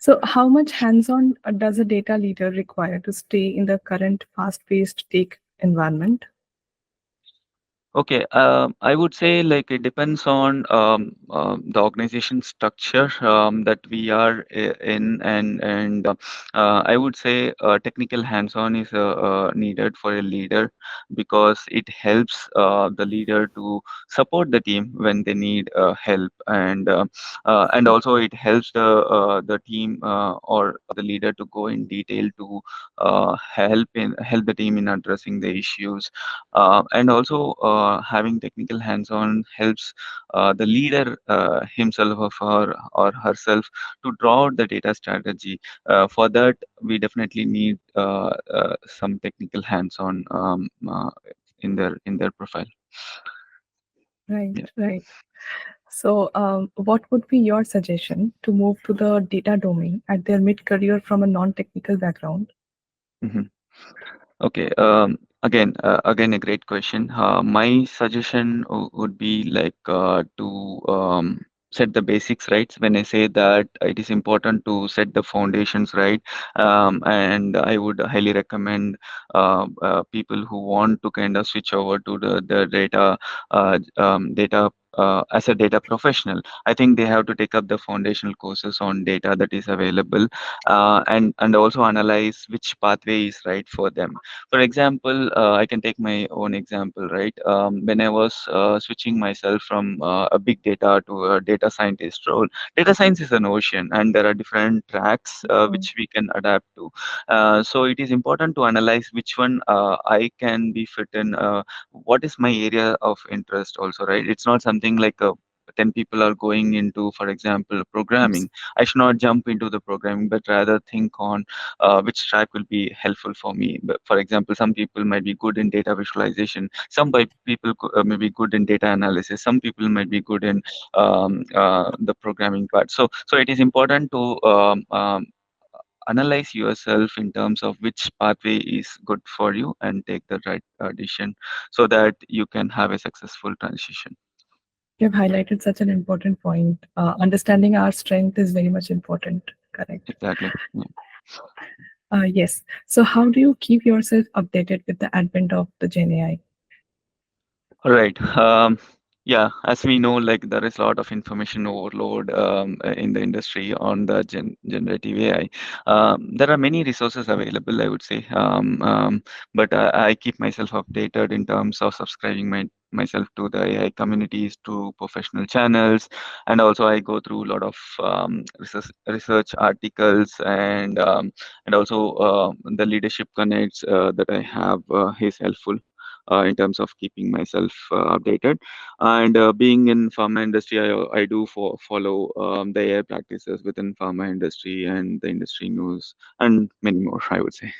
So, how much hands-on does a data leader require to stay in the current fast-paced tech environment? Okay, I would say like it depends on the organization structure that we are in, and I would say technical hands-on is needed for a leader because it helps the leader to support the team when they need help, and also it helps the team or the leader to go in detail to help the team in addressing the issues, and also having technical hands-on helps the leader himself or herself to draw out the data strategy. For that, we definitely need some technical hands-on in their profile. Right, Yeah. right. So, what would be your suggestion to move to the data domain at their mid-career from a non-technical background? Mhm. Okay. Again, a great question. My suggestion would be like to set the basics right. When I say that it is important to set the foundations right, and I would highly recommend people who want to kind of switch over to the data. As a data professional, I think they have to take up the foundational courses on data that is available, and also analyze which pathway is right for them. For example, I can take my own example, right? When I was switching myself from a big data to a data scientist role, data science is an ocean, and there are different tracks Oh, which we can adapt to. So it is important to analyze which one I can be fit in. What is my area of interest, also, right? It's not something like 10 people are going into, for example, abs- programming. I should not jump into the programming, but rather think on which track will be helpful for me. But for example, some people might be good in data visualization. People may be good in data analysis. Some people might be good in the programming part. So it is important to analyze yourself in terms of which pathway is good for you and take the right decision so that you can have a successful transition. You've highlighted such an important point. Understanding our strength is very much important. Correct. Exactly. Yeah. Yes. So, how do you keep yourself updated with the advent of the Gen AI? All right. Yeah, as we know, like there is a lot of information overload in the industry on the generative AI. There are many resources available, I would say, but I keep myself updated in terms of subscribing myself to the AI communities, to professional channels, and also I go through a lot of research articles, and also the leadership connects that I have is helpful in terms of keeping myself updated. And being in pharma industry, I do follow the AI practices within pharma industry and the industry news and many more, I would say.